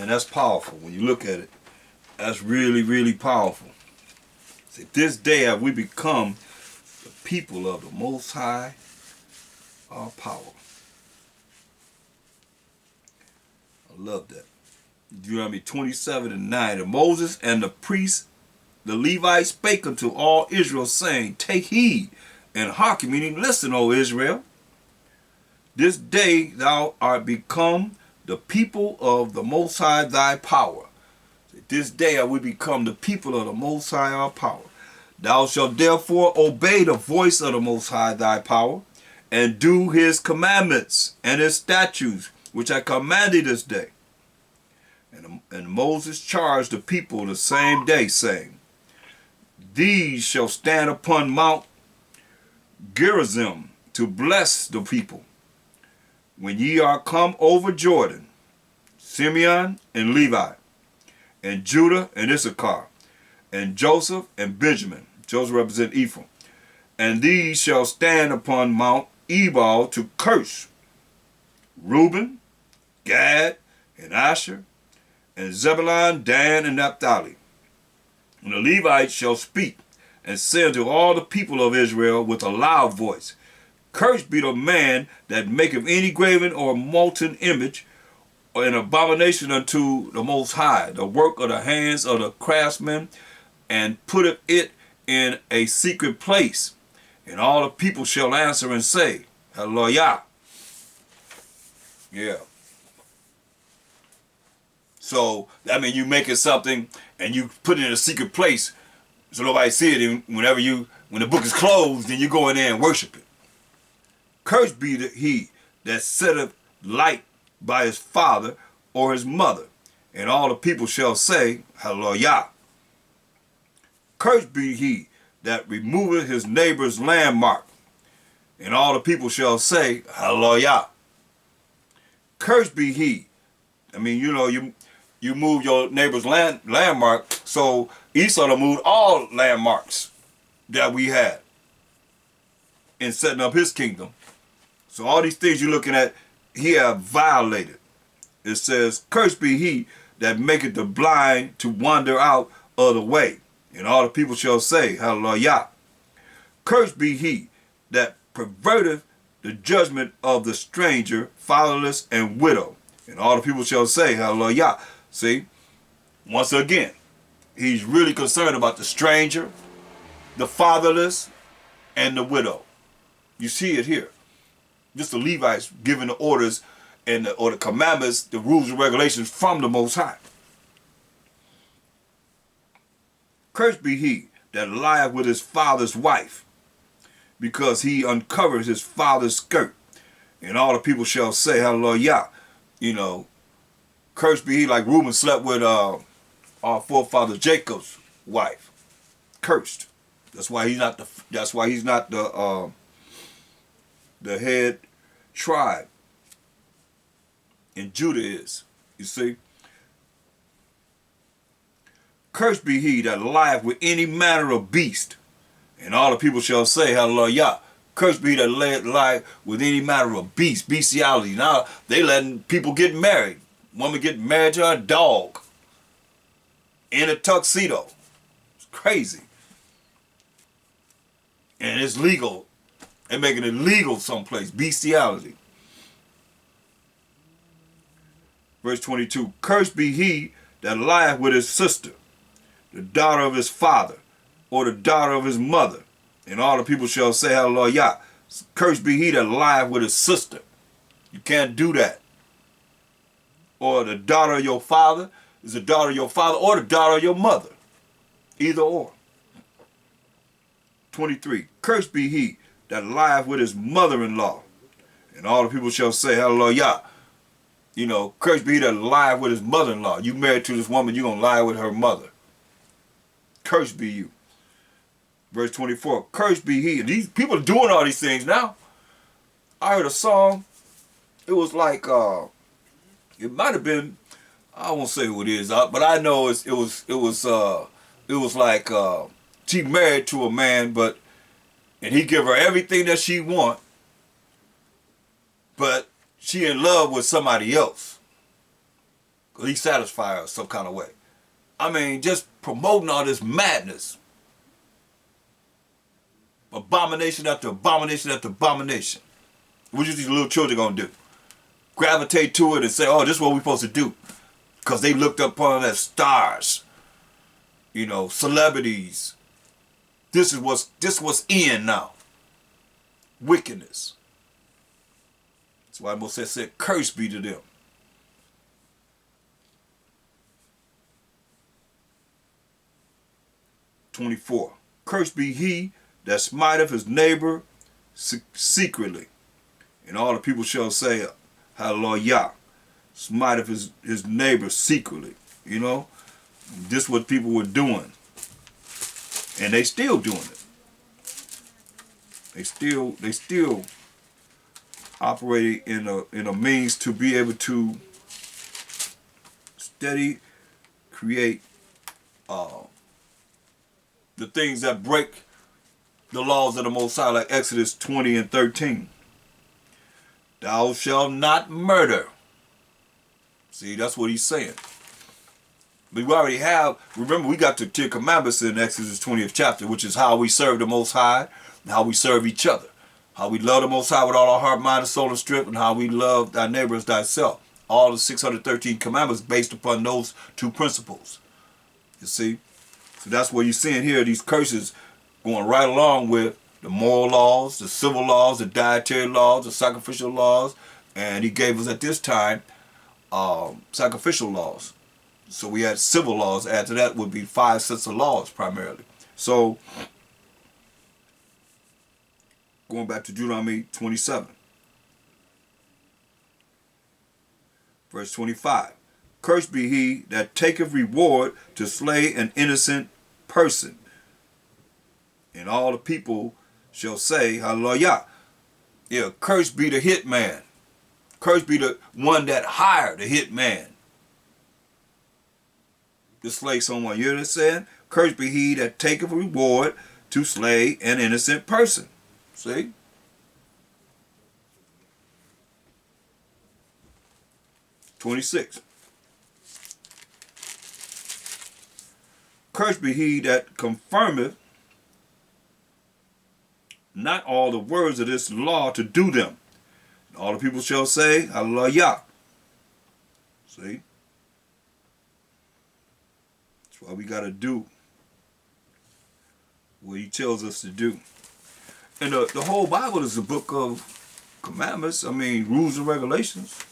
Man, that's powerful. When you look at it, that's really, really powerful. See, this day have we become the people of the Most High, our power. I love that. Deuteronomy 27:9. And Moses and the priests, the Levites, spake unto all Israel, saying, Take heed and hearken, meaning listen, O Israel. This day thou art become the people of the Most High thy power. This day are we become the people of the Most High our power. Thou shalt therefore obey the voice of the Most High thy power, and do his commandments and his statutes, which I command thee this day. And Moses charged the people the same day, saying, These shall stand upon Mount Gerizim to bless the people. When ye are come over Jordan, Simeon and Levi, and Judah and Issachar, and Joseph and Benjamin. Joseph represents Ephraim. And these shall stand upon Mount Ebal to curse Reuben, Gad, and Asher, and Zebulun, Dan, and Naphtali. And the Levites shall speak, and say unto all the people of Israel with a loud voice, Cursed be the man that maketh any graven or molten image, or an abomination unto the Most High, the work of the hands of the craftsman, and putteth it in a secret place. And all the people shall answer and say, Hallelujah. Yeah. So, that means you making something and you put it in a secret place so nobody see it. And when the book is closed, then you go in there and worship it. Cursed be he that setteth light by his father or his mother. And all the people shall say, Hallelujah. Cursed be he that removeth his neighbor's landmark. And all the people shall say, Hallelujah. Cursed be he. I mean, you move your neighbor's landmark, so Esau moved all landmarks that we had in setting up his kingdom. So all these things you're looking at, he have violated. It says, Cursed be he that maketh the blind to wander out of the way. And all the people shall say, Hallelujah. Cursed be he that perverteth the judgment of the stranger, fatherless, and widow. And all the people shall say, Hallelujah. See, once again, he's really concerned about the stranger, the fatherless, and the widow. You see it here. Just the Levites giving the orders or the commandments, the rules and regulations from the Most High. Cursed be he that lieth with his father's wife, because he uncovers his father's skirt. And all the people shall say, Hallelujah. Cursed be he, like Reuben slept with our forefather Jacob's wife. Cursed. That's why he's not the head tribe. And Judah is. You see? Cursed be he that lieth with any manner of beast. And all the people shall say, Hallelujah. Cursed be he that lie with any manner of beast, bestiality. Now they letting people get married. Woman get married to a dog in a tuxedo. It's crazy. And it's legal. They're making it legal someplace. Bestiality. Verse 22. Cursed be he that lieth with his sister, the daughter of his father, or the daughter of his mother. And all the people shall say, Hallelujah. Cursed be he that lieth with his sister. You can't do that. Or the daughter of your father is the daughter of your father, or the daughter of your mother. Either or. 23. Cursed be he that lieth with his mother-in-law. And all the people shall say, Hallelujah. Cursed be he that lieth with his mother-in-law. You married to this woman, you're going to lie with her mother. Cursed be you. Verse 24. Cursed be he. And these people are doing all these things now. I heard a song. It was like, it might have been, I won't say who it is, but I know it was like she married to a man, and he give her everything that she want, but she in love with somebody else. Because he satisfies us some kind of way. I mean, just promoting all this madness. Abomination after abomination after abomination. What you these little children going to do? Gravitate to it and say, oh, this is what we're supposed to do. Because they looked upon as stars. You know, celebrities. This is what's in now. Wickedness. That's why Moses said, curse be to them. 24. Cursed be he that smiteth his neighbor secretly. And all the people shall say, Hallelujah. Smiteth his neighbor secretly. You know? This is what people were doing. And they still doing it. They still operating in a means to be able to steady create the things that break the laws of the Most High, like Exodus 20 and 13. Thou shalt not murder. See, that's what he's saying. But we already have, remember, we got the 10 Commandments in Exodus 20th chapter, which is how we serve the Most High and how we serve each other. How we love the Most High with all our heart, mind, and soul, and strength, and how we love thy neighbor as thyself. All the 613 commandments based upon those two principles. You see? So that's what you're seeing here, these curses going right along with the moral laws, the civil laws, the dietary laws, the sacrificial laws, and he gave us at this time sacrificial laws. So we had civil laws. Add to that would be 5 sets of laws primarily. So going back to Deuteronomy 27, verse 25. Cursed be he that taketh reward to slay an innocent person. And all the people shall say, Hallelujah. Yeah, cursed be the hitman. Cursed be the one that hired the hitman to slay someone. You understand? Cursed be he that taketh reward to slay an innocent person. See? (26). Cursed be he that confirmeth not all the words of this law to do them. And all the people shall say, Hallelujah. See? That's why we got to do what he tells us to do. And the whole Bible is a book of commandments. I mean, rules and regulations.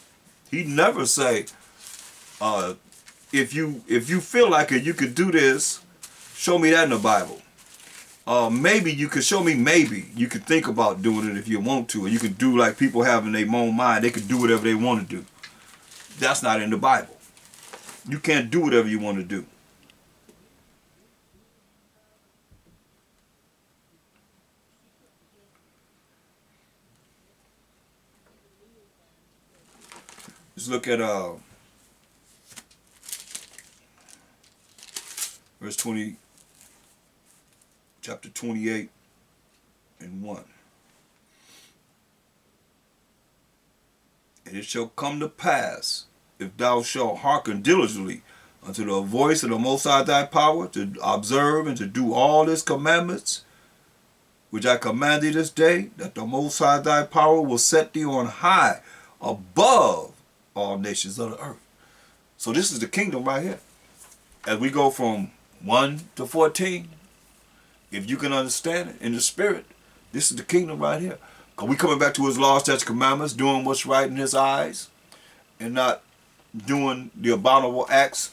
He never say, if you feel like it, you could do this, show me that in the Bible. Maybe you could show me, maybe you could think about doing it if you want to, or you could do like people have in their own mind. They could do whatever they want to do. That's not in the Bible. You can't do whatever you want to do. Let's look at verse 20, chapter 28 and 1. And it shall come to pass, if thou shalt hearken diligently unto the voice of the Most High thy power, to observe and to do all his commandments, which I command thee this day, that the Most High thy power will set thee on high above all nations of the earth. So this is the kingdom right here. As we go from 1 to 14, if you can understand it in the spirit, this is the kingdom right here. Because we coming back to his laws, statutes, commandments, doing what's right in his eyes, and not doing the abominable acts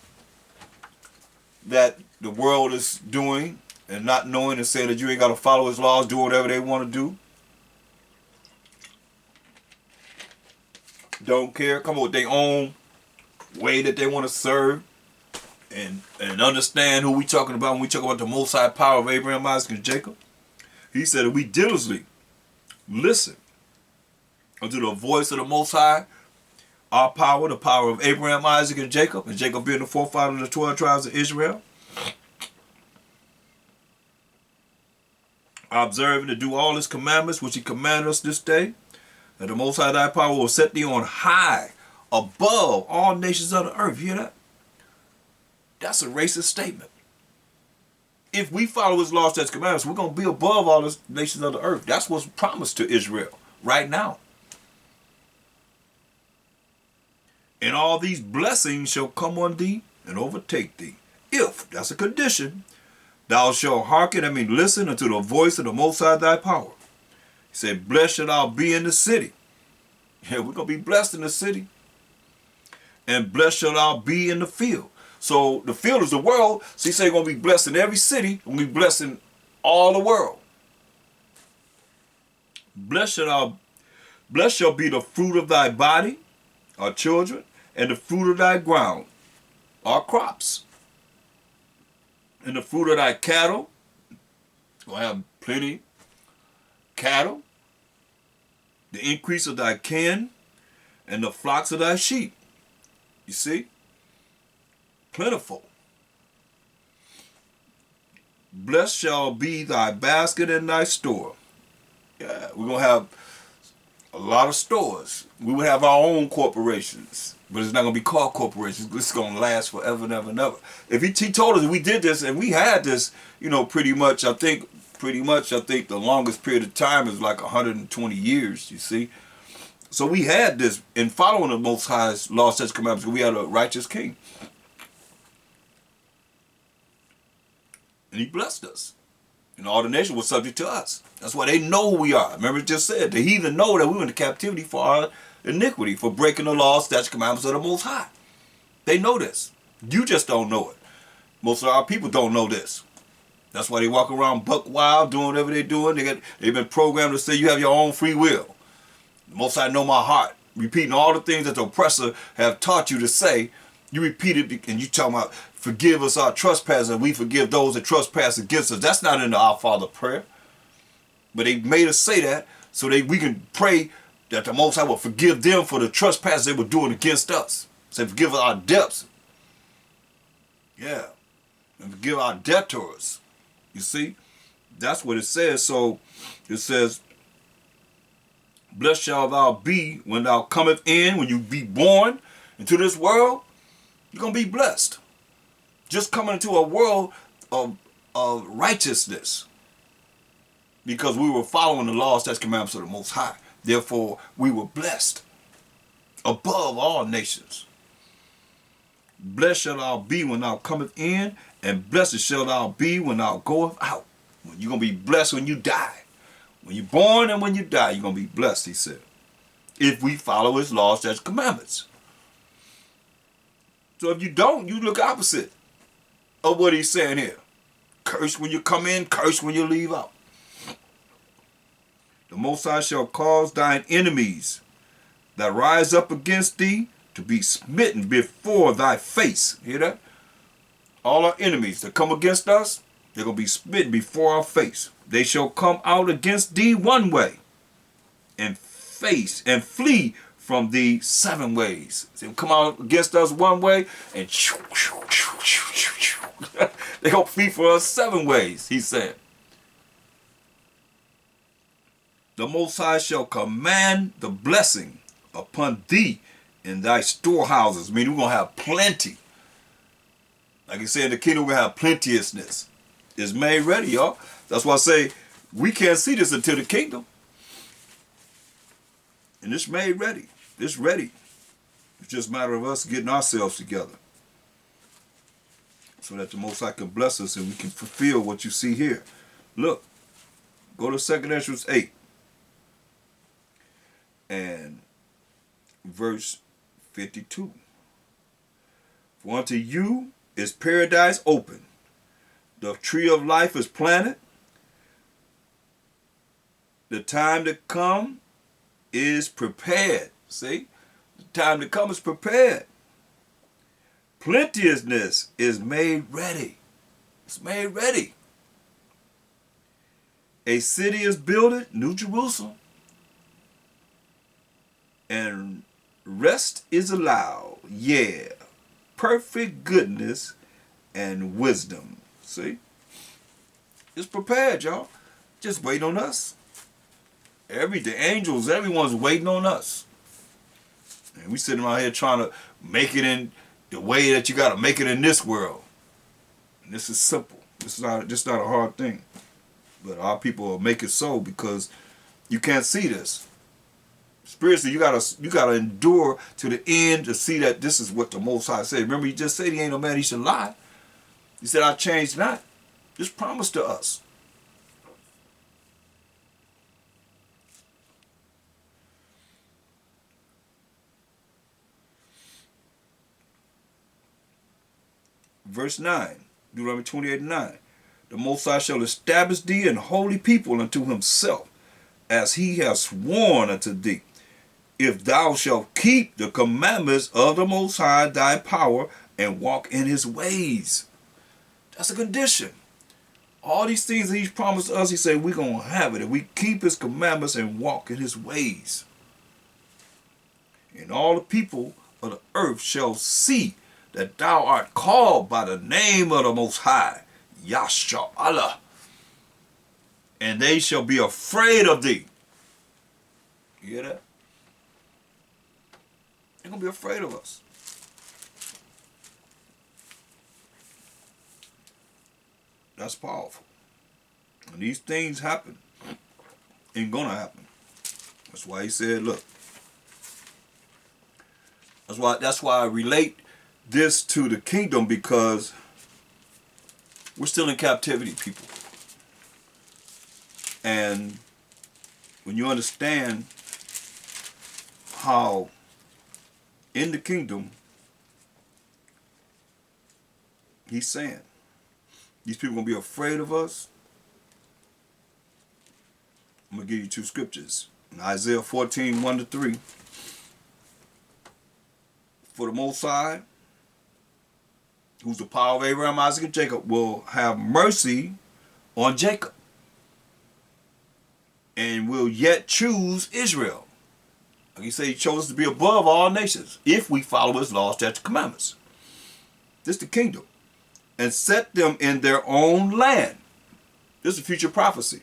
that the world is doing, and not knowing and saying that you ain't got to follow his laws, do whatever they want to do. Don't care, come up with their own way that they want to serve and understand who we talking about when we talk about the Most High power of Abraham, Isaac, and Jacob. He said that we diligently listen unto the voice of the Most High, our power, the power of Abraham, Isaac, and Jacob being the forefather of the 12 tribes of Israel. Observing to do all his commandments which he commanded us this day, that the Most High thy power will set thee on high above all nations of the earth. You hear that? That's a racist statement. If we follow his laws, statutes, commandments, we're going to be above all the nations of the earth. That's what's promised to Israel right now. And all these blessings shall come on thee and overtake thee. If, that's a condition, thou shalt hearken, listen unto the voice of the Most High thy power. He said, blessed shalt thou be in the city. Yeah, we're going to be blessed in the city. And blessed shalt thou be in the field. So the field is the world. So he said, going to be blessed in every city. We're going to be blessed in all the world. Blessed shall be the fruit of thy body, our children, and the fruit of thy ground, our crops. And the fruit of thy cattle, we'll have plenty cattle, the increase of thy kin, and the flocks of thy sheep. You see? Plentiful. Blessed shall be thy basket and thy store. Yeah, we're going to have a lot of stores. We would have our own corporations, but it's not going to be called corporations. This is going to last forever and ever and ever. If he told us we did this and we had this, pretty much, I think the longest period of time is like 120 years, you see. So we had this, in following the Most High's law, statutes, commandments, we had a righteous king. And he blessed us. And all the nation was subject to us. That's why they know who we are. Remember it just said, the heathen know that we went into captivity for our iniquity, for breaking the law, statutes, commandments of the Most High. They know this. You just don't know it. Most of our people don't know this. That's why they walk around buck wild, doing whatever they're doing. They've been programmed to say you have your own free will. The Most High know my heart. Repeating all the things that the oppressor have taught you to say, you repeat it and you talking about forgive us our trespasses and we forgive those that trespass against us. That's not in the Our Father prayer. But they made us say that so we can pray that the Most High will forgive them for the trespasses they were doing against us. Say forgive us our debts. Yeah. And forgive our debtors. You see? That's what it says. So it says, blessed shalt thou be when thou cometh in, when you be born into this world, you're going to be blessed. Just coming into a world of righteousness. Because we were following the laws, statutes, commandments of the Most High. Therefore, we were blessed above all nations. Blessed shalt thou be when thou cometh in, and blessed shalt thou be when thou goeth out. You're going to be blessed when you die. When you're born and when you die, you're going to be blessed, he said. If we follow his laws, statutes, commandments. So if you don't, you look opposite of what he's saying here. Curse when you come in, curse when you leave out. The Most High shall cause thine enemies that rise up against thee to be smitten before thy face. Hear that? All our enemies that come against us, they're going to be smitten before our face. They shall come out against thee one way and flee from thee 7 ways. They'll come out against us one way and they going to flee for us 7 ways, he said. The Most High shall command the blessing upon thee in thy storehouses. Meaning we're going to have plenty. Like he said, in the kingdom we're going to have plenteousness. It's made ready, y'all. That's why I say we can't see this until the kingdom. And it's made ready. It's ready. It's just a matter of us getting ourselves together. So that the Most High can bless us and we can fulfill what you see here. Look. Go to 2 Ezra 8. And verse 52. For unto you is paradise open. The tree of life is planted. The time to come is prepared. See? The time to come is prepared. Plenteousness is made ready. It's made ready. A city is builded, New Jerusalem. And rest is allowed. Yeah. Perfect goodness and wisdom. See? It's prepared, y'all. Just wait on us. The angels, everyone's waiting on us. And we sitting around here trying to make it in the way that you got to make it in this world. And this is simple. This is not a hard thing. But our people will make it so because you can't see this. Spiritually, you gotta endure to the end to see that this is what the Most High said. Remember, he just said he ain't no man he should lie. He said, I changed not. Just promise to us. Verse 9, Deuteronomy 28:9. The Most High shall establish thee an holy people unto himself, as he has sworn unto thee, if thou shalt keep the commandments of the Most High thy power, and walk in his ways. That's a condition. All these things that he's promised us, he said we're going to have it if we keep his commandments and walk in his ways. And all the people of the earth shall see that thou art called by the name of the Most High, Yahshua Allah, and they shall be afraid of thee. You hear that? They're going to be afraid of us. That's powerful. And these things happen. Ain't going to happen. That's why he said, look. That's why I relate this to the kingdom, because we're still in captivity, people. And when you understand how in the kingdom, he's saying, these people are going to be afraid of us. I'm going to give you two scriptures. In Isaiah 14:1-3. For the Most High, who's the power of Abraham, Isaac, and Jacob, will have mercy on Jacob, and will yet choose Israel. Like he said, he chose us to be above all nations if we follow his laws, statutes, commandments. This is the kingdom. And set them in their own land. This is a future prophecy.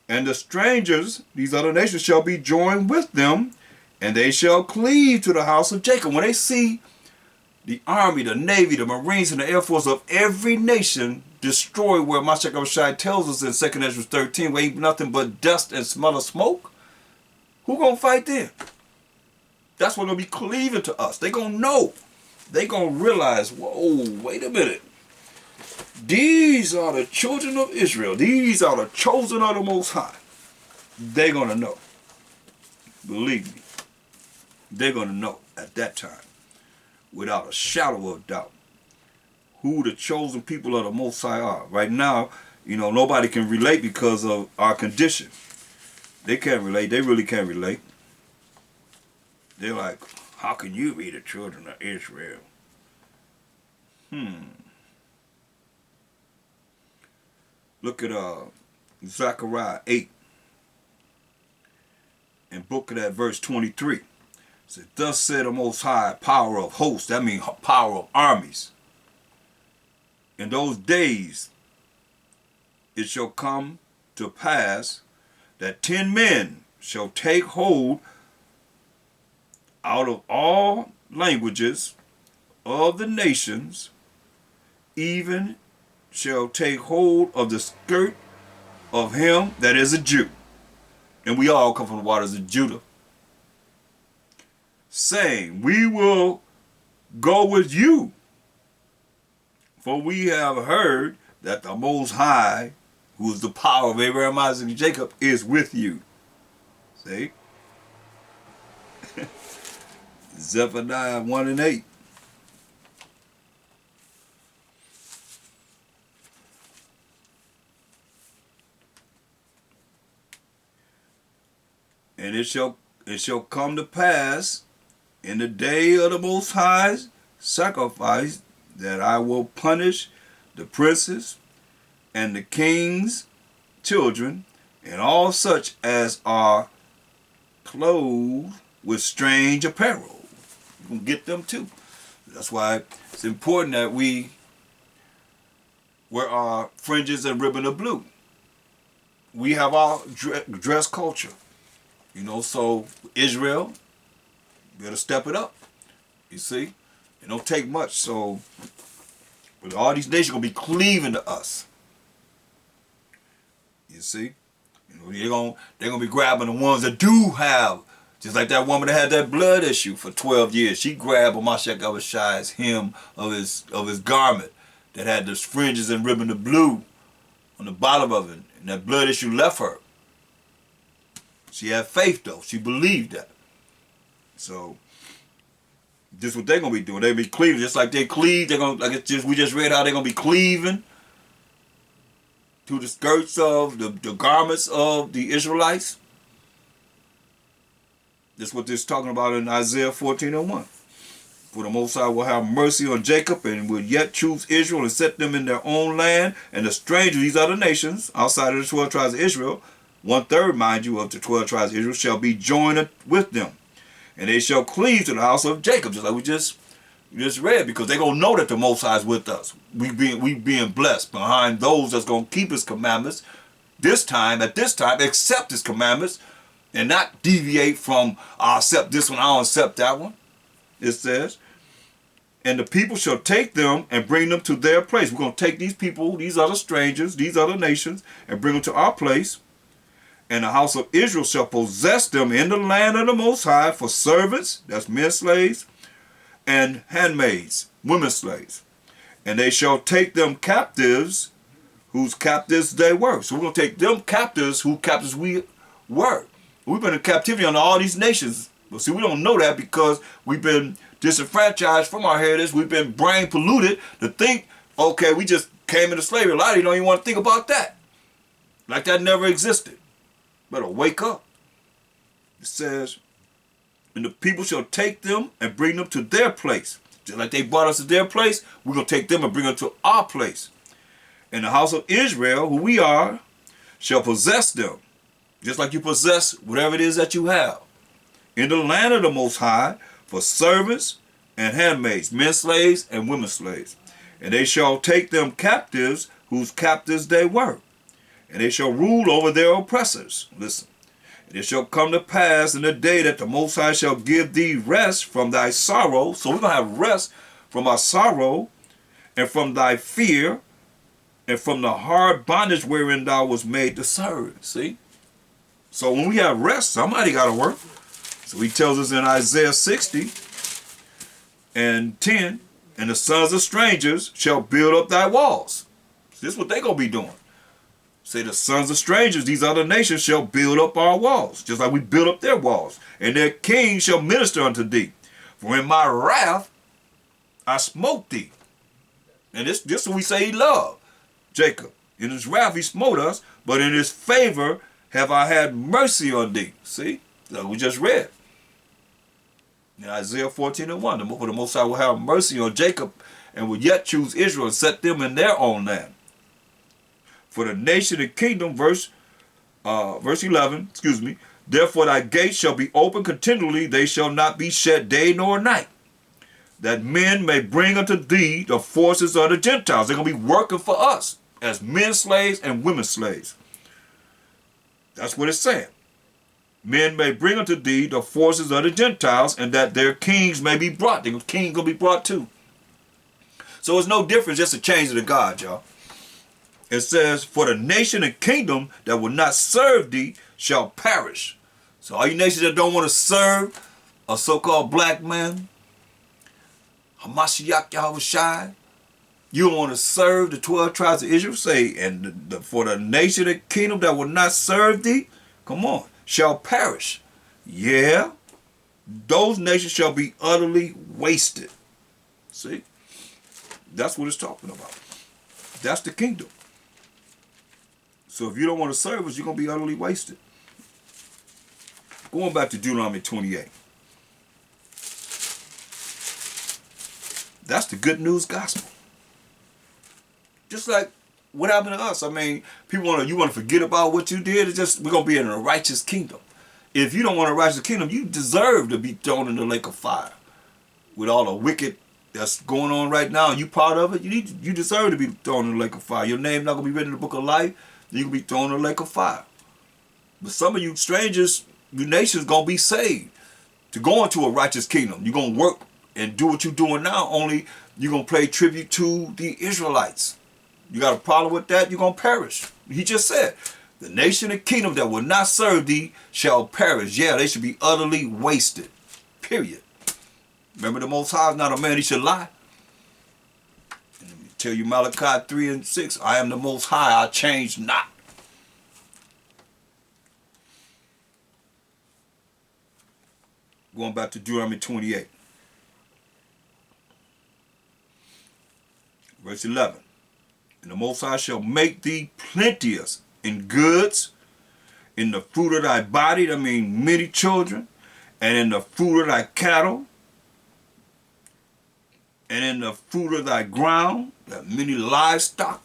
And the strangers, these other nations, shall be joined with them, and they shall cleave to the house of Jacob. When they see the army, the navy, the marines, and the air force of every nation destroy where Mashiach Abishai tells us in 2 Ezra 13, where ain't nothing but dust and smell of smoke, who gonna fight then? That's what gonna be cleaving to us. They gonna know. They gonna realize, whoa, wait a minute. These are the children of Israel. These are the chosen of the Most High. They're gonna know. Believe me. They're gonna know at that time, without a shadow of doubt, who the chosen people of the Most High are. Right now, nobody can relate because of our condition. They can't relate. They really can't relate. They're like, how can you be the children of Israel? Look at Zechariah 8 and book of that verse 23. It says, thus said the Most High, power of hosts. That means power of armies. In those days it shall come to pass that 10 men shall take hold out of all languages of the nations, even shall take hold of the skirt of him that is a Jew. And we all come from the waters of Judah. Saying, we will go with you, for we have heard that the Most High, who is the power of Abraham, Isaac, and Jacob, is with you. See? Zephaniah 1:8. And it shall come to pass in the day of the Most High's sacrifice that I will punish the princes and the king's children and all such as are clothed with strange apparel. You can get them too. That's why it's important that we wear our fringes and ribbon of blue. We have our dress culture. So Israel, better step it up. You see? It don't take much. So, but all these nations going to be cleaving to us. You see? You know, they're gonna be grabbing the ones that do have, just like that woman that had that blood issue for 12 years. She grabbed Amashek Abishai's hem of his garment that had the fringes and ribbon of blue on the bottom of it, and that blood issue left her. She had faith though. She believed that. So this is what they're gonna be doing. They'll be cleaving just like they cleave. They're gonna we just read how they're gonna be cleaving to the skirts of the garments of the Israelites. This is what this is talking about in Isaiah 14:1. For the Most High will have mercy on Jacob and will yet choose Israel and set them in their own land. And the strangers, these other nations, outside of the 12 tribes of Israel, 1/3, mind you, of the 12 tribes of Israel, shall be joined with them. And they shall cleave to the house of Jacob, just like we just read, because they're going to know that the Most High is with us. We being blessed behind those that's going to keep his commandments at this time, accept his commandments, and not deviate from, I accept this one, I don't accept that one. It says, and the people shall take them and bring them to their place. We're going to take these people, these other strangers, these other nations, and bring them to our place. And the house of Israel shall possess them in the land of the Most High for servants, that's men slaves, and handmaids, women slaves. And they shall take them captives, whose captives they were. So we're going to take them captives, whose captives we were. We've been in captivity under all these nations. But see, we don't know that because we've been disenfranchised from our heritage. We've been brain polluted to think, okay, we just came into slavery. A lot of you don't even want to think about that. Like that never existed. Better wake up. It says, and the people shall take them and bring them to their place. Just like they brought us to their place, we're going to take them and bring them to our place. And the house of Israel, who we are, shall possess them. Just like you possess whatever it is that you have. In the land of the Most High, for servants and handmaids, men slaves and women slaves. And they shall take them captives, whose captives they were. And they shall rule over their oppressors. Listen. And it shall come to pass in the day that the Most High shall give thee rest from thy sorrow. So we're going to have rest from our sorrow and from thy fear and from the hard bondage wherein thou was made to serve. See? So when we have rest, somebody got to work. So he tells us in Isaiah 60:10, and the sons of strangers shall build up thy walls. So this is what they're going to be doing. Say the sons of strangers, these other nations, shall build up our walls, just like we build up their walls. And their king shall minister unto thee. For in my wrath I smote thee. And this is what we say he loved Jacob. In his wrath he smote us, but in his favor have I had mercy on thee. See? Like we just read. In Isaiah 14:1, for the Most High will have mercy on Jacob and will yet choose Israel and set them in their own land. For the nation and kingdom, verse 11, therefore thy gates shall be open continually, they shall not be shut day nor night, that men may bring unto thee the forces of the Gentiles. They're going to be working for us as men slaves and women slaves. That's what it's saying. Men may bring unto thee the forces of the Gentiles, and that their kings may be brought. The king's going to be brought too. So it's no difference, just a change of the God, y'all. It says, for the nation and kingdom that will not serve thee shall perish. So all you nations that don't want to serve a so-called black man, Hamashiach Yahushai, you don't want to serve the 12 tribes of Israel, say, and for the nation and kingdom that will not serve thee, come on, shall perish. Yeah, those nations shall be utterly wasted. See? That's what it's talking about. That's the kingdom. So if you don't want to serve us, you're going to be utterly wasted. Going back to Deuteronomy 28. That's the good news gospel. Just like what happened to us. I mean, you want to forget about what you did. It's just, we're going to be in a righteous kingdom. If you don't want a righteous kingdom, you deserve to be thrown in the lake of fire. With all the wicked that's going on right now, and you part of it, you deserve to be thrown in the lake of fire. Your name not going to be written in the book of life. You can be thrown in the lake of fire. But some of you strangers, your nation's going to be saved. to go into a righteous kingdom. You're going to work and do what you're doing now, only you're going to pay tribute to the Israelites. You got a problem with that, you're going to perish. He just said, the nation and kingdom that will not serve thee shall perish. Yeah, they should be utterly wasted. Period. Remember, the Most High is not a man, he should lie. And let me tell you, Malachi 3 and 6, I am the Most High, I change not. Going back to Deuteronomy 28. Verse 11. And the Most High shall make thee plenteous in goods, in the fruit of thy body, that means many children, and in the fruit of thy cattle, and in the fruit of thy ground, that many livestock,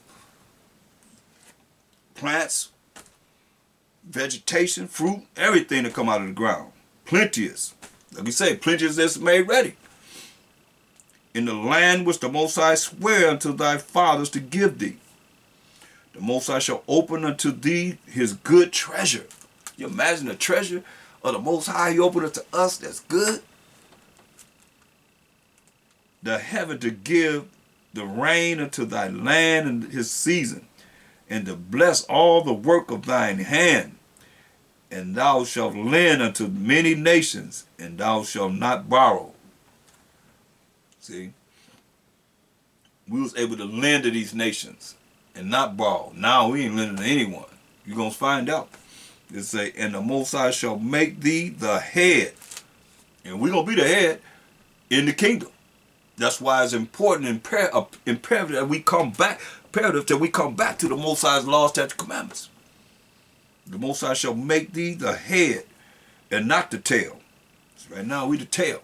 plants, vegetation, fruit, everything that come out of the ground. Plenteous. Like we say, plenteous is made ready. In the land which the Most High sware unto thy fathers to give thee. The Most High shall open unto thee his good treasure. You imagine the treasure of the Most High he opened unto us that's good? The heaven to give the rain unto thy land in his season, and to bless all the work of thine hand. And thou shalt lend unto many nations, and thou shalt not borrow. See? We was able to lend to these nations and not borrow. Now we ain't lending to anyone. You're going to find out. It say, and the Most High shall make thee the head. And we're going to be the head in the kingdom. That's why it's important and imperative that we come back, to the Most High's laws, statutes, commandments. The Most High shall make thee the head and not the tail. So right now we the tail.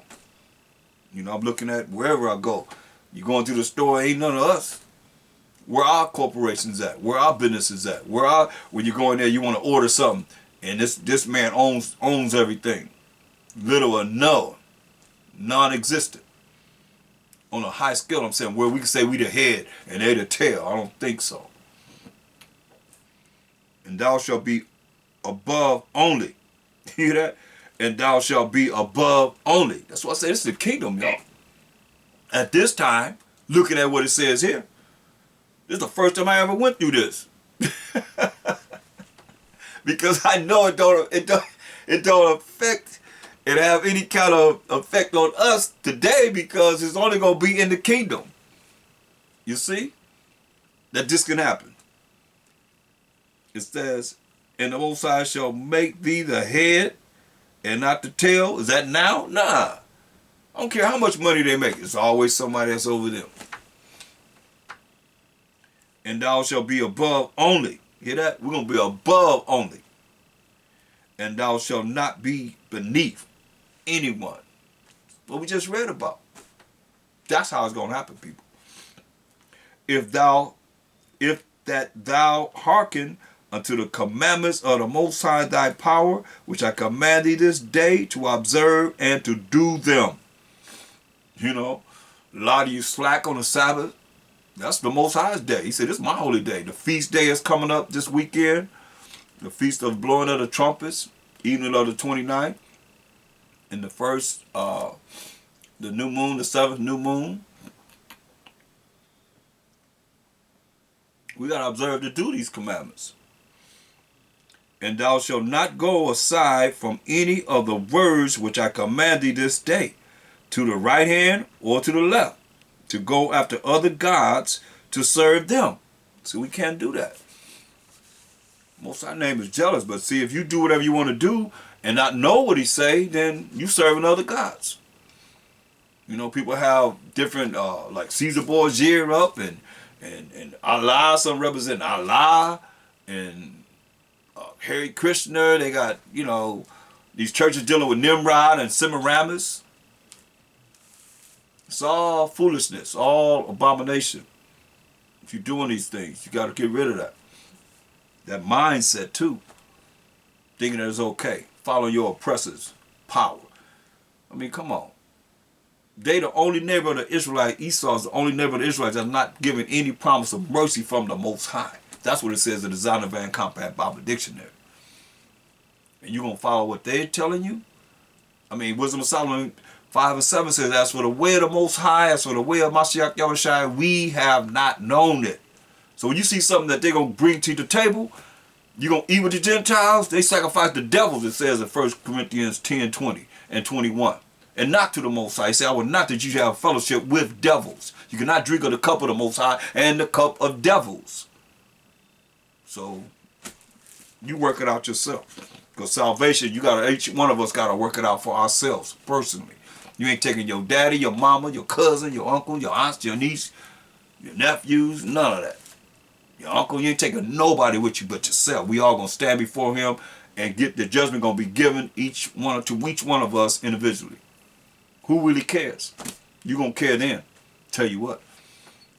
You know, I'm looking at wherever I go. You going to the store, ain't none of us. Where our corporations at? Where our businesses at? When you go in there, you want to order something, and this man owns everything. Little or no, non-existent. On a high scale, I'm saying, where we can say we the head and they the tail. I don't think so. And thou shalt be above only. You hear that? And thou shalt be above only. That's why I say this is the kingdom, y'all. At this time, looking at what it says here, this is the first time I ever went through this. Because I know it don't affect it have any kind of effect on us today, because it's only going to be in the kingdom. You see? That this can happen. It says, and the Most High shall make thee the head and not the tail. Is that now? Nah. I don't care how much money they make. It's always somebody that's over them. And thou shalt be above only. Hear that? We're going to be above only. And thou shalt not be beneath anyone. What we just read about. That's how it's going to happen, people. If that thou hearken unto the commandments of the Most High thy power, which I command thee this day to observe and to do them. You know, a lot of you slack on the Sabbath. That's the Most High's day. He said, this is my holy day. The feast day is coming up this weekend. The feast of blowing of the trumpets, evening of the 29th. And the first, the new moon, the 7th new moon. We got to observe to do these commandments. And thou shalt not go aside from any of the words which I command thee this day, to the right hand or to the left, to go after other gods to serve them. So we can't do that. Most of our name is jealous, but see, if you do whatever you want to do and not know what he say, then you serving other gods. You know, people have different, like Caesar Borgia up and Allah, some represent Allah, and Hare Krishna. They got, you know, these churches dealing with Nimrod and Semiramis. It's all foolishness, all abomination. If you're doing these things, you got to get rid of that. That mindset too. Thinking that it's okay. Following your oppressor's power. I mean, come on. They the only neighbor of the Israelites. Esau is the only neighbor of the Israelites that's not given any promise of mercy from the Most High. That's what it says in the Zondervan Van Compact Bible Dictionary. And you're going to follow what they're telling you? I mean, Wisdom of Solomon 5 and 7 says, as for the way of the Most High, as for the way of Mashiach Yahushua, we have not known it. So when you see something that they're going to bring to the table, you're going to eat with the Gentiles, they sacrifice the devils, it says in 1 Corinthians 10, 20 and 21. And not to the Most High. He said, I will not that you have fellowship with devils. You cannot drink of the cup of the Most High and the cup of devils. So you work it out yourself. Because salvation, each one of us got to work it out for ourselves, personally. You ain't taking your daddy, your mama, your cousin, your uncle, your aunts, your niece, your nephews, none of that. Your uncle, you ain't taking nobody with you but yourself. We all going to stand before him and get the judgment going to be given to each one of us individually. Who really cares? You going to care then. Tell you what.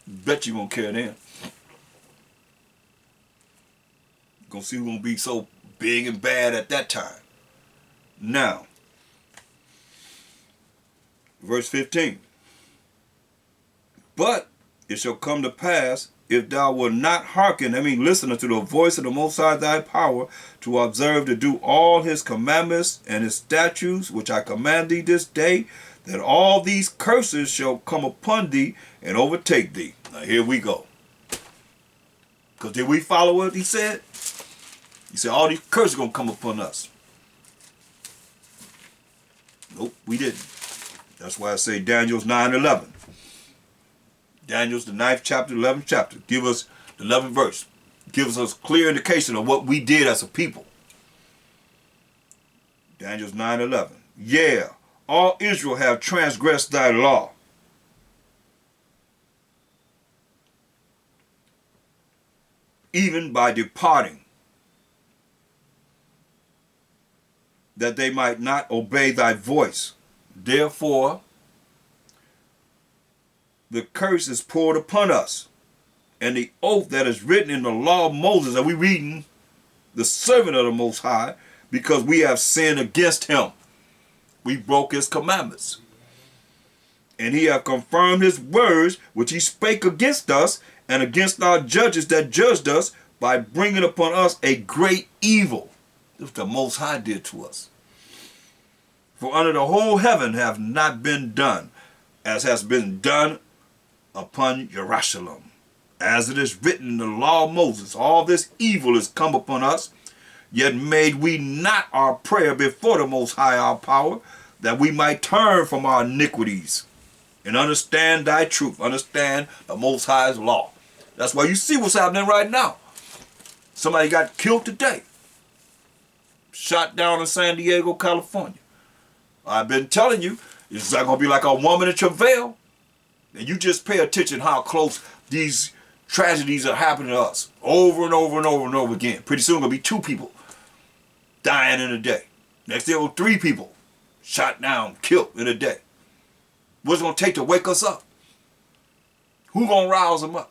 Bet you going to care then. You're going to see who's going to be so big and bad at that time. Now, verse 15. But it shall come to pass, if thou wilt not hearken, I mean listen unto the voice of the Most High thy power, to observe to do all his commandments and his statutes, which I command thee this day, that all these curses shall come upon thee and overtake thee. Now here we go. Because did we follow what he said? He said all these curses are going to come upon us. Nope, we didn't. That's why I say Daniel's 9:11. Daniel's the 9th chapter, 11th chapter. Give us the 11th verse. Gives us clear indication of what we did as a people. Daniel's 9:11. Yeah, all Israel have transgressed thy law. Even by departing, that they might not obey thy voice. Therefore, the curse is poured upon us, and the oath that is written in the law of Moses, are we reading, the servant of the Most High, because we have sinned against him. We broke his commandments. And he hath confirmed his words, which he spake against us, and against our judges that judged us, by bringing upon us a great evil. This is what the Most High did to us. For under the whole heaven have not been done, as has been done upon Jerusalem. As it is written in the law of Moses, all this evil is come upon us, yet made we not our prayer before the Most High our power, that we might turn from our iniquities and understand thy truth, understand the Most High's law. That's why you see what's happening right now. Somebody got killed today, shot down in San Diego, California. I've been telling you, it's not going to be like a woman in travail. And you just pay attention how close these tragedies are happening to us over and over and over and over again. Pretty soon going to be 2 people dying in a day. Next day, 3 people shot down, killed in a day. What's it going to take to wake us up? Who going to rouse them up?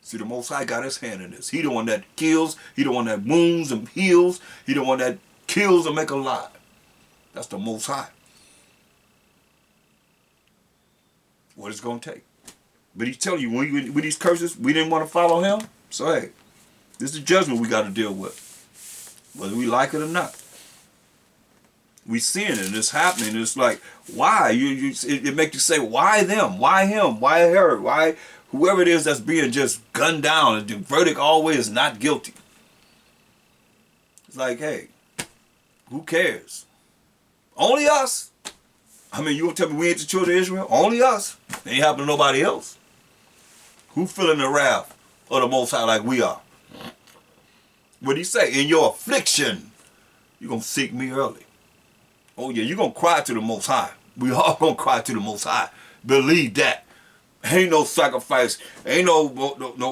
See, the Most High got his hand in this. He the one that kills. He the one that wounds and heals. He the one that kills and make alive. That's the Most High. What it's going to take. But he's telling you, with these curses, we didn't want to follow him. So, hey, this is the judgment we got to deal with, whether we like it or not. We seeing it, and it's happening. It's like, why? It makes you say, why them? Why him? Why her? Why whoever it is that's being just gunned down? The verdict always is not guilty. It's like, hey, who cares? Only us. I mean, you gonna tell me we ain't the children of Israel? Only us. It ain't happening to nobody else. Who feeling the wrath of the Most High like we are? What did he say? In your affliction, you're gonna seek me early. Oh yeah, you're gonna cry to the Most High. We all gonna cry to the Most High. Believe that. Ain't no sacrifice. Ain't no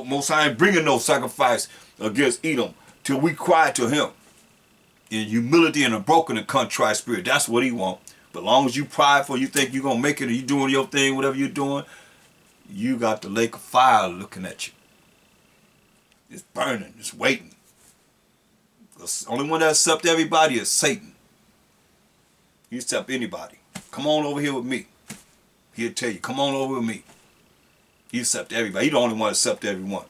Most High ain't bringing no sacrifice against Edom till we cry to him. In humility and a broken and contrite spirit. That's what he wants. But as long as you prideful, you think you're going to make it, and you doing your thing, whatever you're doing, you got the lake of fire looking at you. It's burning. It's waiting. The only one that accepts everybody is Satan. He accepts anybody. Come on over here with me. He'll tell you, come on over with me. He accepts everybody. He the only one that accepts everyone.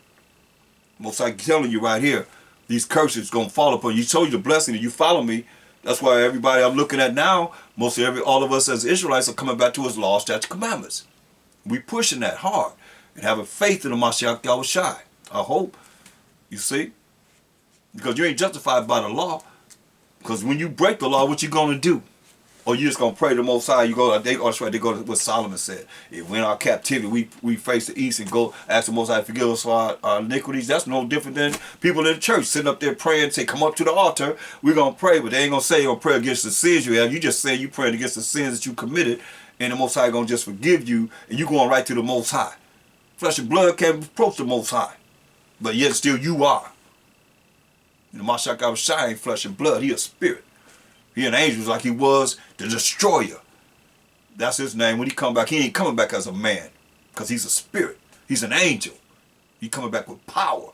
Most I'm telling you right here, these curses going to fall upon you. He told you the blessing. If you follow me, That's why everybody I'm looking at now, all of us as Israelites are coming back to his law, statute, commandments. We pushing that hard and having faith in the Mashiach Yahushai. I hope, you see, because you ain't justified by the law. Because when you break the law, what you gonna do? Or you just gonna pray to the Most High? That's right. They go to what Solomon said. If we're in our captivity, we face the east and go ask the Most High to forgive us for our iniquities. That's no different than people in the church sitting up there praying, say, "Come up to the altar. We're gonna pray," but they ain't gonna say you're gonna pray against the sins you have. You just saying you praying against the sins that you committed, and the Most High gonna just forgive you, and you going right to the Most High. Flesh and blood can't approach the Most High, but yet still you are. And the Mashiach Yahushua ain't flesh and blood. He a spirit. He an angel like he was the destroyer. That's his name. When he come back, he ain't coming back as a man, because he's a spirit. He's an angel. He coming back with power.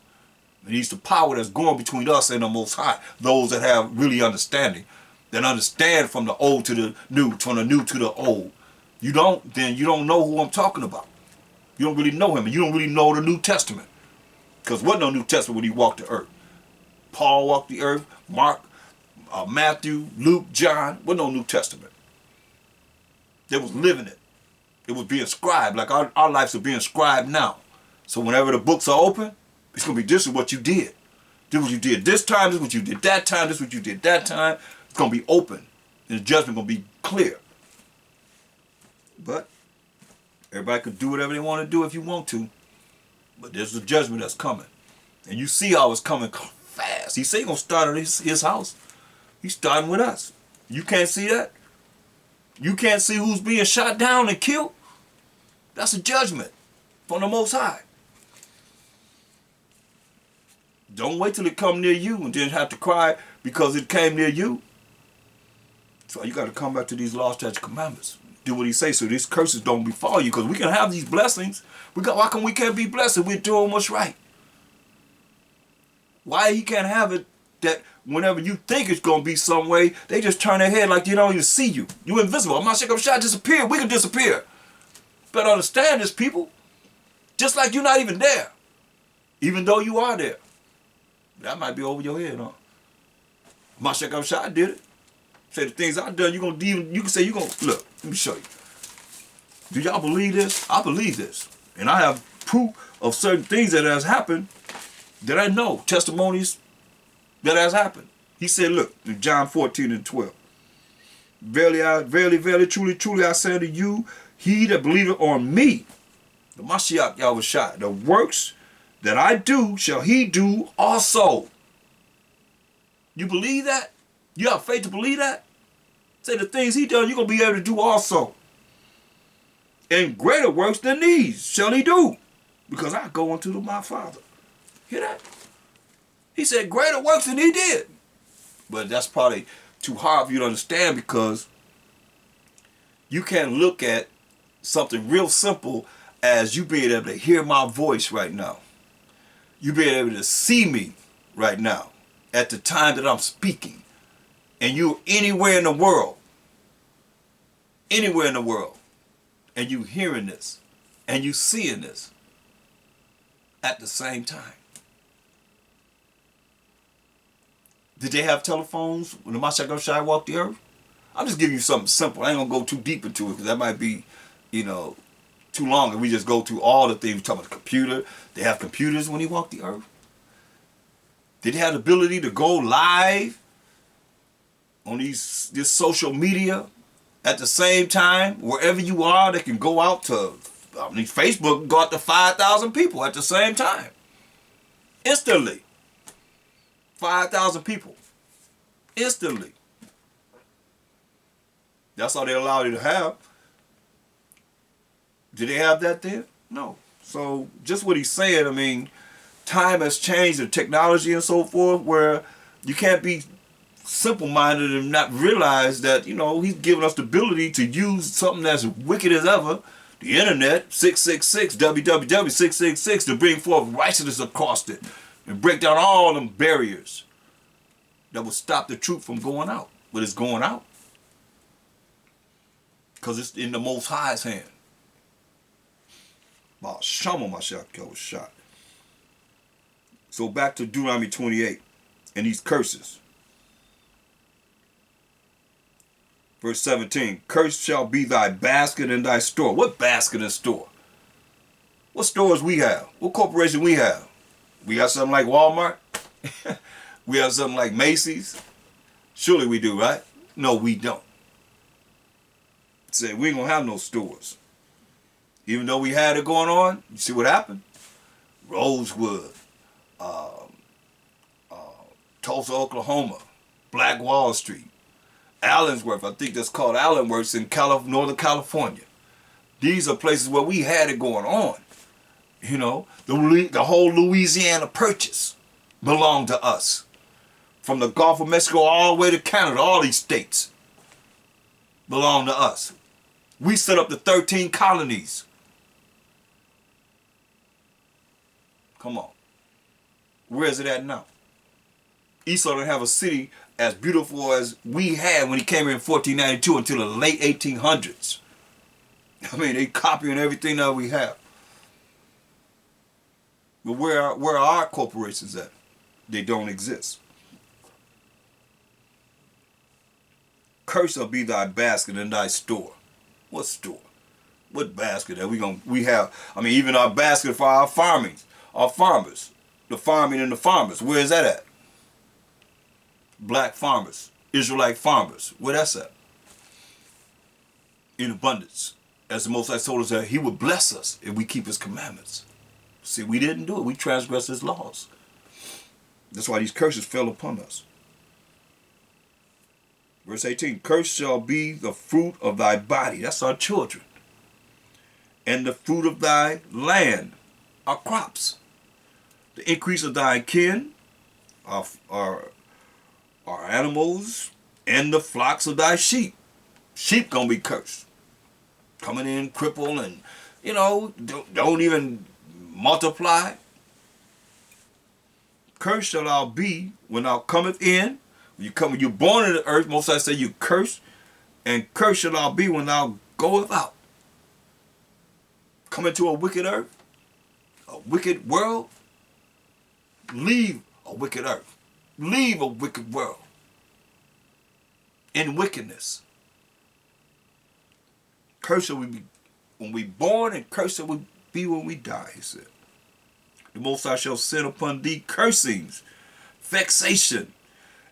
And he's the power that's going between us and the Most High. Those that have really understanding, that understand from the old to the new, from the new to the old. You don't, then you don't know who I'm talking about. You don't really know him, and you don't really know the New Testament. Because wasn't no New Testament when he walked the earth. Paul walked the earth, Mark, Matthew, Luke, John. Wasn't no New Testament. They was living it. It was being scribed, like our lives are being scribed now. So whenever the books are open, it's going to be, this is what you did. This is what you did this time, this is what you did that time, this is what you did that time. It's going to be open, and the judgment going to be clear. But everybody can do whatever they want to do if you want to. But there's a judgment that's coming. And you see how it's coming fast. He said he's going to start at his house. He's starting with us. You can't see that? You can't see who's being shot down and killed? That's a judgment from the Most High. Don't wait till it come near you and then have to cry because it came near you. So you got to come back to these law, statutes, commandments. Do what he says so these curses don't befall you, because we can have these blessings. Why come we can't be blessed if we're doing what's right? Why he can't have it that whenever you think it's going to be some way, they just turn their head like they don't even see you. You're invisible. I'm not sure if I disappear. We can disappear. Better understand this, people. Just like you're not even there. Even though you are there. That might be over your head, huh? Mashiach Abshai did it. Say the things I've done, you can say you're going to, look, let me show you. Do y'all believe this? I believe this. And I have proof of certain things that has happened that I know, testimonies that has happened. He said, look, in John 14:12. Verily, truly, I say unto you, he that believeth on me, the Mashiach Yahushua, the works that I do shall he do also. You believe that? You have faith to believe that? Say the things he done, you're going to be able to do also. And greater works than these shall he do, because I go unto my Father. Hear that? He said greater works than he did. But that's probably too hard for you to understand, because you can't look at something real simple as you being able to hear my voice right now. You being able to see me right now at the time that I'm speaking. And you're anywhere in the world, and you hearing this, and you seeing this at the same time. Did they have telephones when the Mashiach Yahushua walked the earth? I'm just giving you something simple. I ain't gonna go too deep into it, because that might be, too long if we just go through all the things. We're talking about the computer. They have computers when he walked the earth. Did they have the ability to go live on this social media at the same time? Wherever you are, they can go out to, Facebook can go out to 5,000 people at the same time. Instantly. 5,000 people. Instantly. That's all they allowed you to have. Did they have that then? No. So just what he's saying, time has changed, the technology and so forth, where you can't be simple-minded and not realize that, he's giving us the ability to use something that's wicked as ever, the internet, 666, www.666, to bring forth righteousness across it and break down all them barriers that will stop the truth from going out. But it's going out because it's in the Most High's hand. So back to Deuteronomy 28 and these curses. Verse 17, cursed shall be thy basket and thy store. What basket and store? What stores we have? What corporation we have? We got something like Walmart? We have something like Macy's? Surely we do, right? No, we don't. Say we ain't gonna have no stores. Even though we had it going on, you see what happened? Rosewood, Tulsa, Oklahoma, Black Wall Street, Allensworth, I think that's called Allenworth in Northern California. These are places where we had it going on. You know, the whole Louisiana Purchase belonged to us. From the Gulf of Mexico all the way to Canada, all these states belong to us. We set up the 13 colonies. Come on. Where is it at now? Esau didn't have a city as beautiful as we had when he came here in 1492 until the late 1800s. I mean, they copying everything that we have. But where are our corporations at? They don't exist. Cursed shall be thy basket and thy store. What store? What basket that we have? I mean, even our basket for our farmers, the farming and the farmers. Where is that at? Black farmers, Israelite farmers. Where that's at? In abundance. As the Most High told us that he would bless us if we keep his commandments. See, we didn't do it. We transgressed his laws. That's why these curses fell upon us. Verse 18, cursed shall be the fruit of thy body. That's our children. And the fruit of thy land, our crops. The increase of thy kin, our animals, and the flocks of thy sheep. Sheep gonna be cursed. Coming in crippled and, you know, don't even multiply. Cursed shall thou be when thou cometh in. When you're born into the earth, most I say you cursed, and cursed shall thou be when thou goeth out. Come into a wicked earth, a wicked world. Leave a wicked earth. Leave a wicked world. In wickedness. Cursed shall we be when we born, and cursed shall we be when we die, he said. The Most High shall send upon thee cursings, vexation,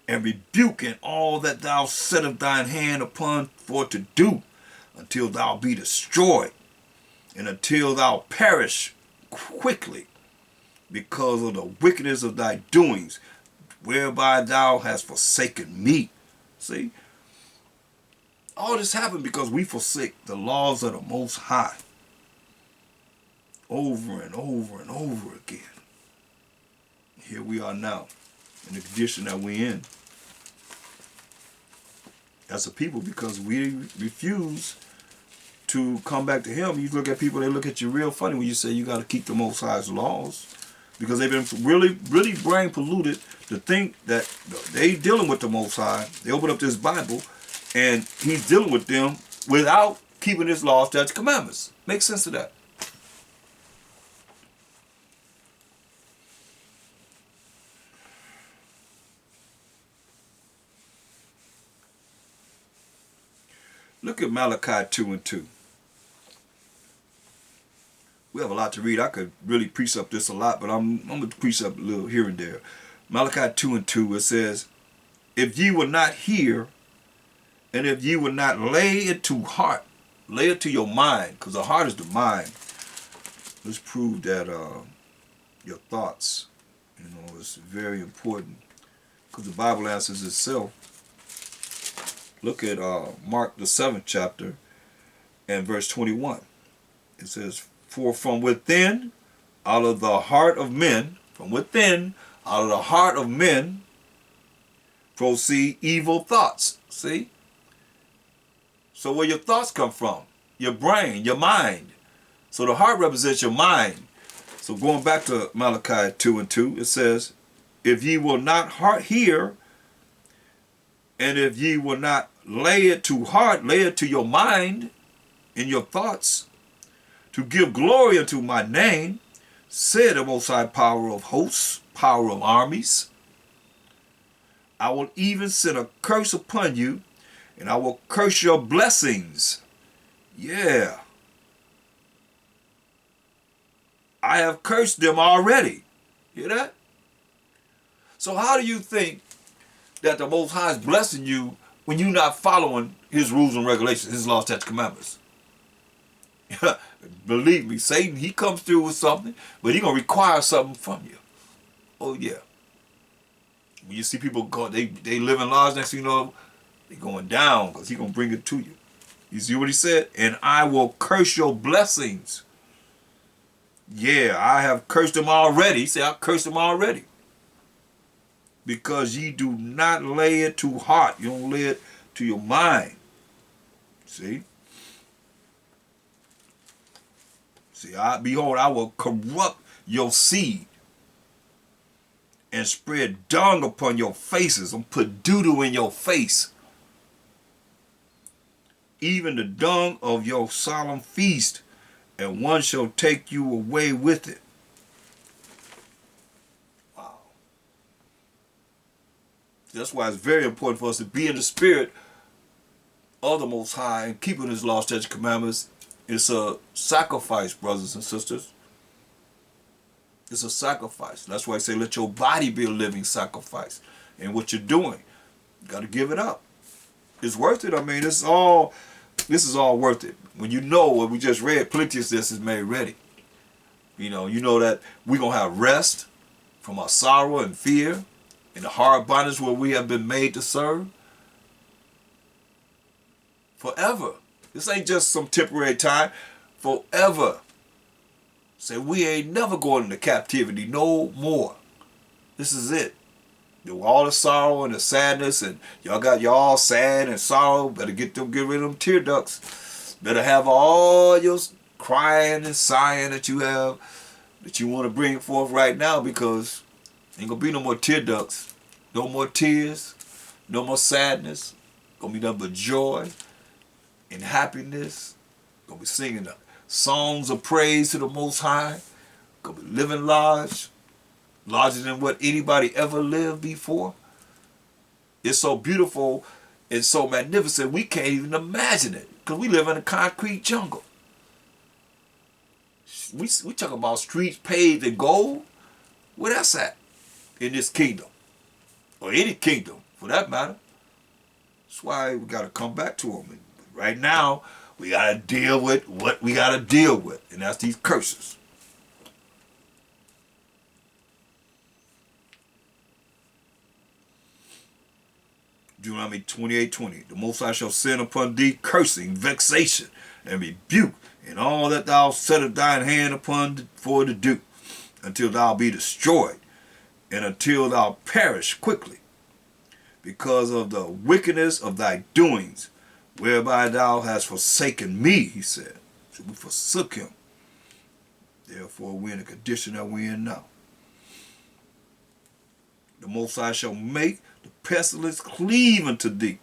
and rebuke in all that thou settest thine hand upon for to do, until thou be destroyed, and until thou perish quickly, because of the wickedness of thy doings, whereby thou hast forsaken me. See? All this happened because we forsake the laws of the Most High. Over and over and over again. Here we are now, in the condition that we're in. As a people, because we refuse to come back to him. You look at people, they look at you real funny when you say you got to keep the Most High's laws. Because they've been really brain polluted to think that they dealing with the Most High. They open up this Bible and he's dealing with them without keeping his laws, statutes, commandments. Make sense of that. Look at Malachi 2 and 2. We have a lot to read. I could really precept this a lot, but I'm going to precept a little here and there. Malachi 2 and 2, it says, if ye will not hear, and if ye will not lay it to heart, lay it to your mind, because the heart is the mind. Let's prove that your thoughts, is very important, because the Bible answers itself. Look at Mark the 7th chapter and verse 21. It says, for from within, out of the heart of men, from within, out of the heart of men, proceed evil thoughts. See? So where your thoughts come from? Your brain, your mind. So the heart represents your mind. So going back to Malachi 2 and 2, it says, if ye will not hear, and if ye will not lay it to heart, lay it to your mind, in your thoughts, to give glory unto my name, said the Most High power of hosts, power of armies, I will even send a curse upon you, and I will curse your blessings. Yeah. I have cursed them already. Hear that? So how do you think that the Most High is blessing you when you're not following his rules and regulations, his laws, statutes, commandments? Believe me, Satan, he comes through with something, but he's going to require something from you. Oh, yeah. When you see people go, they live in lives, next thing you know, they're going down because he's going to bring it to you. You see what he said? And I will curse your blessings. Yeah, I have cursed them already. He said, I cursed them already. Because ye do not lay it to heart. You don't lay it to your mind. See? See, behold, I will corrupt your seed and spread dung upon your faces and put doo-doo in your face. Even the dung of your solemn feast, and one shall take you away with it. Wow. That's why it's very important for us to be in the spirit of the Most High and keeping his laws, statutes, commandments. It's a sacrifice, brothers and sisters. It's a sacrifice. That's why I say let your body be a living sacrifice. And what you're doing, you got to give it up. It's worth it. I mean, this is all worth it. When you know what we just read, plenteousness is made ready. You know that we're going to have rest from our sorrow and fear and the hard bondage where we have been made to serve forever. This ain't just some temporary time. Forever. Say, we ain't never going into captivity no more. This is it. All the sorrow and the sadness, and y'all all sad and sorrow. Better get rid of them tear ducts. Better have all your crying and sighing that you have, that you want to bring forth right now, because ain't gonna be no more tear ducts, no more tears, no more sadness. Gonna be nothing but joy and happiness. Gonna be singing the songs of praise to the Most High. Gonna be living larger than what anybody ever lived before. It's so beautiful and so magnificent we can't even imagine it, because we live in a concrete jungle. We talk about streets paved in gold. Where that's at in this kingdom, or any kingdom for that matter. That's why we got to come back to them. And right now, we got to deal with what we got to deal with, and that's these curses. Deuteronomy 28:20. The Most High shall send upon thee cursing, vexation, and rebuke, and all that thou settest thine hand upon for to do, until thou be destroyed, and until thou perish quickly, because of the wickedness of thy doings, whereby thou hast forsaken me, he said. So we forsook him. Therefore we're in the condition that we're in now. The Most High shall make the pestilence cleave unto thee,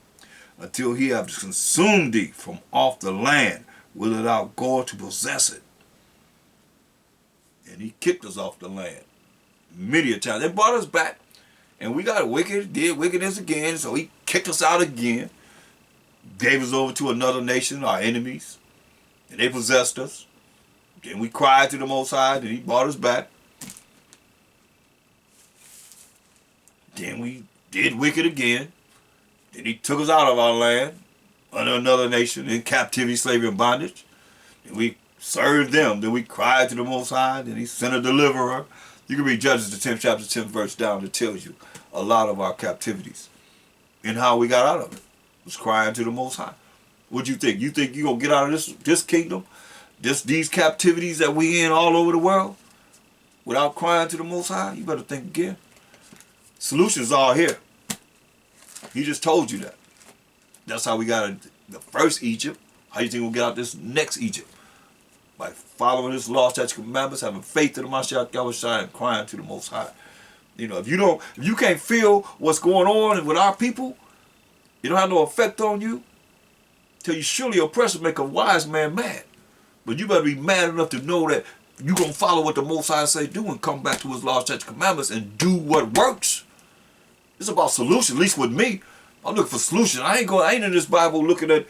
until he have consumed thee from off the land, whither thou goest to possess it. And he kicked us off the land many a time. They brought us back, and we got wicked, did wickedness again, so he kicked us out again, gave us over to another nation, our enemies, and they possessed us. Then we cried to the Most High, and he brought us back. Then we did wicked again. Then he took us out of our land under another nation in captivity, slavery, and bondage. And we served them. Then we cried to the Most High. Then he sent a deliverer. You can read Judges, the 10th chapter, 10th verse down. It tells you a lot of our captivities and how we got out of it. It was crying to the Most High. What you think? You think you're going to get out of this kingdom, these captivities that we in all over the world, without crying to the Most High? You better think again. Solutions are here. He just told you that. That's how we got out of the first Egypt. How you think we'll get out this next Egypt? By following his law, statutes, commandments, having faith in the Mashiach Yahushua, and crying to the Most High. You know, if you can't feel what's going on with our people, it don't have no effect on you. Till you surely oppressor make a wise man mad. But you better be mad enough to know that you're going to follow what the Most High say do and come back to his law, statutes, commandments, and do what works. It's about solution, at least with me. I'm looking for solution. I ain't in this Bible looking to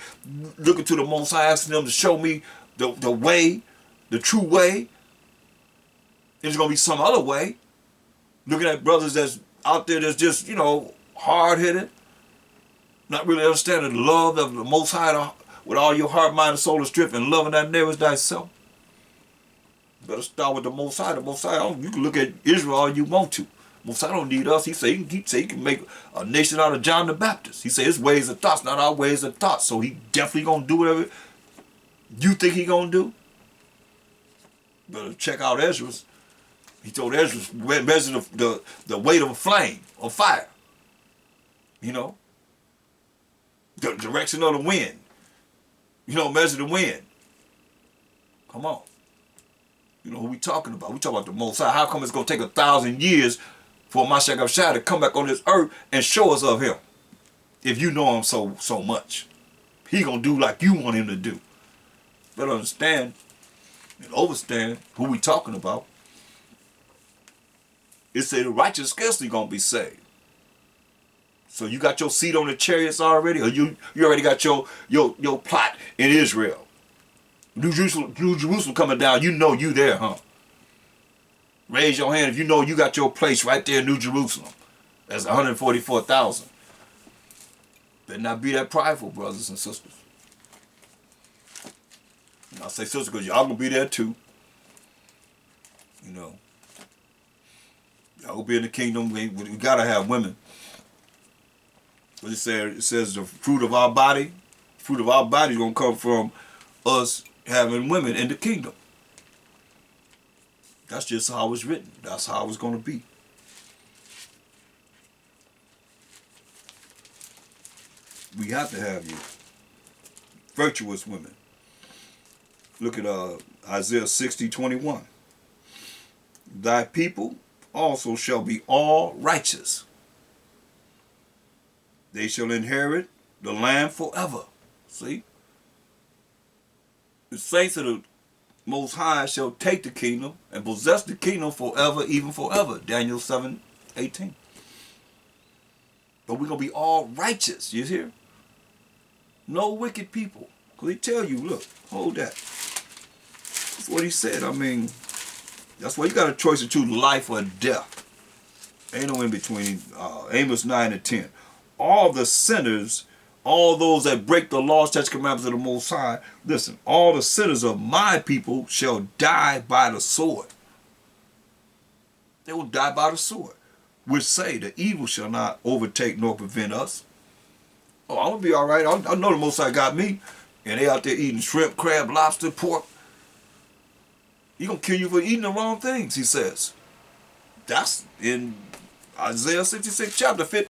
the Most High, asking them to show me the way, the true way. There's gonna be some other way. Looking at brothers that's out there that's just, hard-headed, not really understanding the love of the Most High with all your heart, mind, and soul, and strength, and loving thy neighbor as thyself. You better start with the Most High. The Most High, you can look at Israel all you want to. Most High don't need us. He say he can make a nation out of John the Baptist. He say his ways and thoughts, not our ways and thoughts. So he definitely gonna do whatever you think he gonna do. Better check out Ezra's. He told Ezra measure the weight of a flame or fire. The direction of the wind. Measure the wind. Come on. Who we talking about? We talking about the Most High. How come it's gonna take 1,000 years for Mashiach Shai to come back on this earth and show us of him? If you know him so much, he gonna do like you want him to do. Better understand and understand who we talking about. It say the righteous scarcely gonna be saved. So you got your seat on the chariots already, or you already got your plot in Israel. New Jerusalem coming down, you there, huh? Raise your hand if you know you got your place right there in New Jerusalem. That's 144,000. Better not be that prideful, brothers and sisters. And I say sisters because y'all gonna be there too. Y'all gonna be in the kingdom. We gotta have women. What it says the fruit of our body is gonna come from us having women in the kingdom. That's just how it's written. That's how it's gonna be. We have to have you. Virtuous women. Look at Isaiah 60:21. Thy people also shall be all righteous. They shall inherit the land forever. See? The saints of the Most High shall take the kingdom and possess the kingdom forever, even forever. Daniel 7:18. But we're going to be all righteous. You hear? No wicked people. Because he tell you, look, hold that. That's what he said. That's why you got a choice to choose life or death. Ain't no in between. Amos 9:10. All the sinners, all those that break the laws, statutes, commandments of the Most High, listen, all the sinners of my people shall die by the sword. They will die by the sword. Which say, the evil shall not overtake nor prevent us. Oh, I'm going to be all right. I know the Most High got me. And they out there eating shrimp, crab, lobster, pork. He going to kill you for eating the wrong things, he says. That's in Isaiah 66, chapter 15.